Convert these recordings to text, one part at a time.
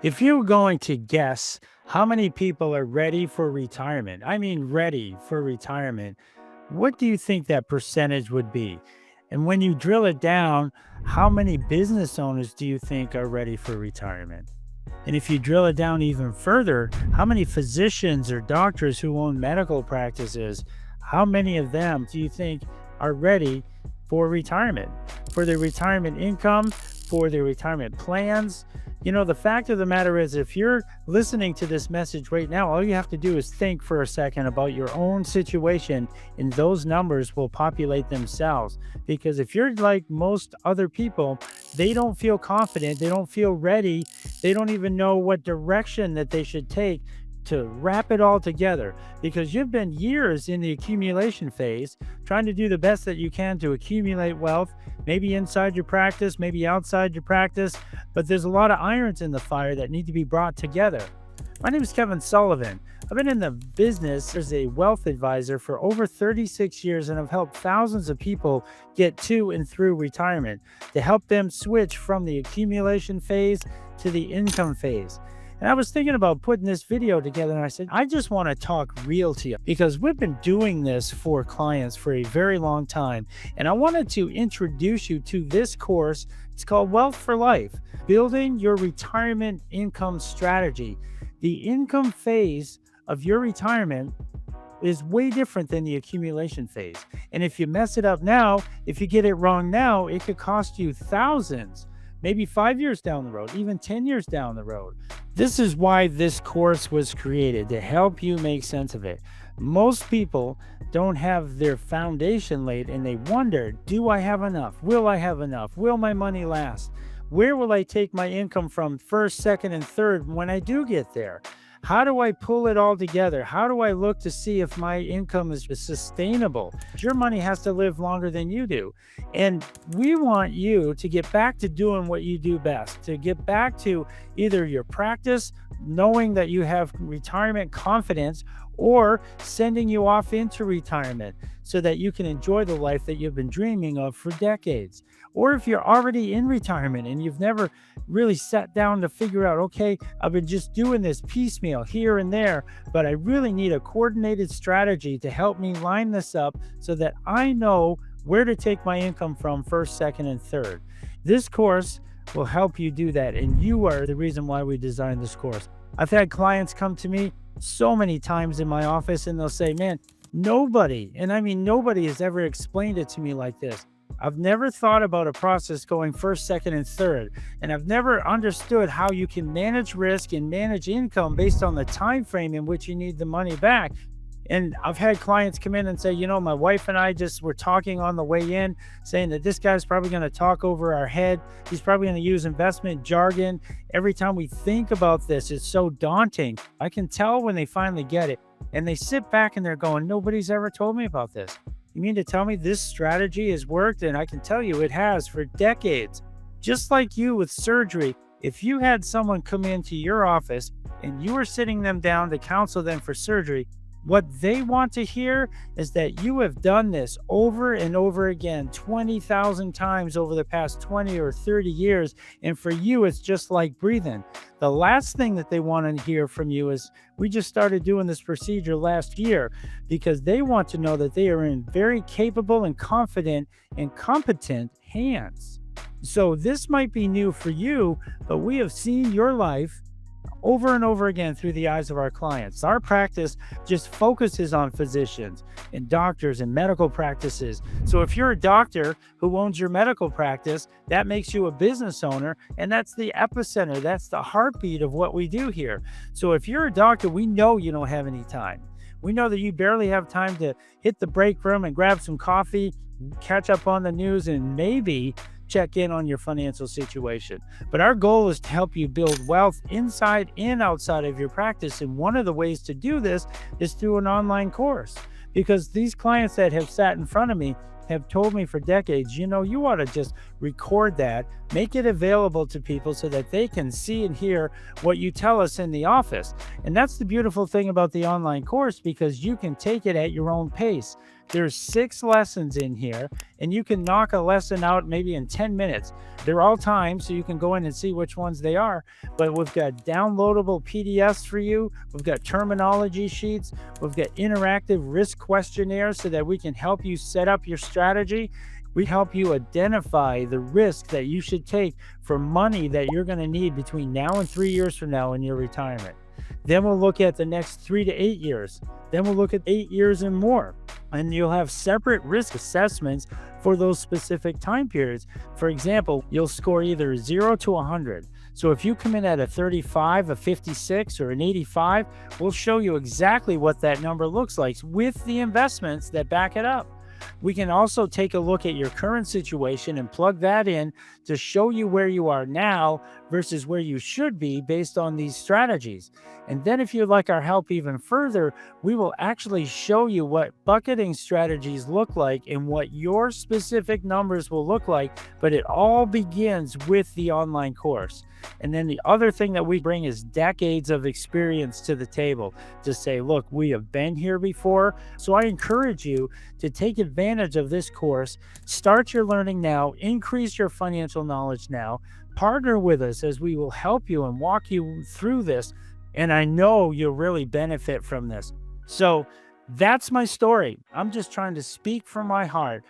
If you're going to guess how many people are ready for retirement, I mean ready for retirement, what do you think that percentage would be? And when you drill it down, how many business owners do you think are ready for retirement? And if you drill it down even further, how many physicians or doctors who own medical practices, how many of them do you think are ready for retirement, for their retirement income, for their retirement plans? The fact of the matter is, if you're listening to this message right now, all you have to do is think for a second about your own situation, and those numbers will populate themselves. Because if you're like most other people, they don't feel confident, they don't feel ready, they don't even know what direction that they should take to wrap it all together, because you've been years in the accumulation phase trying to do the best that you can to accumulate wealth, maybe inside your practice, maybe outside your practice, but there's a lot of irons in the fire that need to be brought together. My name is Kevin Sullivan. I've been in the business as a wealth advisor for over 36 years, and I've helped thousands of people get to and through retirement to help them switch from the accumulation phase to the income phase. And I was thinking about putting this video together, and I said, I just want to talk real to you, because we've been doing this for clients for a very long time. And I wanted to introduce you to this course. It's called Wealth for Life, Building Your Retirement Income Strategy. The income phase of your retirement is way different than the accumulation phase. And if you mess it up now, if you get it wrong now, it could cost you thousands, maybe 5 years down the road, even 10 years down the road. This is why this course was created, to help you make sense of it. Most people don't have their foundation laid, and they wonder, do I have enough? Will I have enough? Will my money last? Where will I take my income from first, second, and third when I do get there? How do I pull it all together? How do I look to see if my income is sustainable? Your money has to live longer than you do. And we want you to get back to doing what you do best, to get back to either your practice, knowing that you have retirement confidence, or sending you off into retirement so that you can enjoy the life that you've been dreaming of for decades. Or if you're already in retirement and you've never really sat down to figure out, okay, I've been just doing this piecemeal here and there, but I really need a coordinated strategy to help me line this up so that I know where to take my income from first, second, and third. This course will help you do that, and you are the reason why we designed this course. I've had clients come to me so many times in my office, and they'll say, man, nobody, and I mean nobody, has ever explained it to me like this. I've never thought about a process going first, second, and third, and I've never understood how you can manage risk and manage income based on the time frame in which you need the money back. And I've had clients come in and say, my wife and I just were talking on the way in, saying that this guy's probably going to talk over our head. He's probably going to use investment jargon. Every time we think about this, it's so daunting. I can tell when they finally get it, and they sit back and they're going, nobody's ever told me about this. You mean to tell me this strategy has worked? And I can tell you it has for decades. Just like you with surgery, if you had someone come into your office and you were sitting them down to counsel them for surgery, what they want to hear is that you have done this over and over again, 20,000 times over the past 20 or 30 years. And for you, it's just like breathing. The last thing that they want to hear from you is, we just started doing this procedure last year, because they want to know that they are in very capable and confident and competent hands. So this might be new for you, but we have seen your life over and over again through the eyes of our clients. Our practice just focuses on physicians and doctors and medical practices. So if you're a doctor who owns your medical practice, that makes you a business owner, and that's the epicenter, that's the heartbeat of what we do here. So if you're a doctor, we know you don't have any time. We know that you barely have time to hit the break room and grab some coffee, catch up on the news, and maybe check in on your financial situation. But our goal is to help you build wealth inside and outside of your practice. And one of the ways to do this is through an online course, because these clients that have sat in front of me have told me for decades, you ought to just record that, make it available to people so that they can see and hear what you tell us in the office. And that's the beautiful thing about the online course, because you can take it at your own pace. There's 6 lessons in here, and you can knock a lesson out maybe in 10 minutes. They're all timed, so you can go in and see which ones they are. But we've got downloadable PDFs for you. We've got terminology sheets. We've got interactive risk questionnaires so that we can help you set up your strategy. We help you identify the risk that you should take for money that you're going to need between now and 3 years from now in your retirement. Then we'll look at the next 3 to 8 years. Then we'll look at 8 years and more. And you'll have separate risk assessments for those specific time periods. For example, you'll score either 0 to 100. So if you come in at a 35, a 56, or an 85, we'll show you exactly what that number looks like with the investments that back it up. We can also take a look at your current situation and plug that in to show you where you are now versus where you should be based on these strategies. And then if you'd like our help even further, we will actually show you what bucketing strategies look like and what your specific numbers will look like, but it all begins with the online course. And then the other thing that we bring is decades of experience to the table to say, look, we have been here before. So I encourage you to take advantage of this course, start your learning now, increase your financial knowledge now, partner with us as we will help you and walk you through this. And I know you'll really benefit from this. So that's my story. I'm just trying to speak from my heart.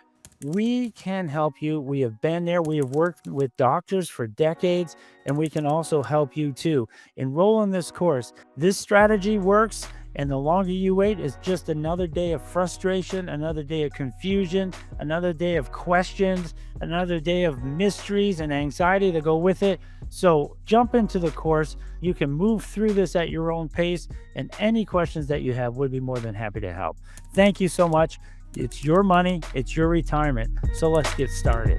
We can help you. We have been there. We have worked with doctors for decades, and we can also help you too. Enroll in this course. This strategy works, and the longer you wait is just another day of frustration, another day of confusion, another day of questions, another day of mysteries and anxiety to go with it. So jump into the course. You can move through this at your own pace, and any questions that you have, would be more than happy to help. Thank you so much. It's your money, it's your retirement. So let's get started.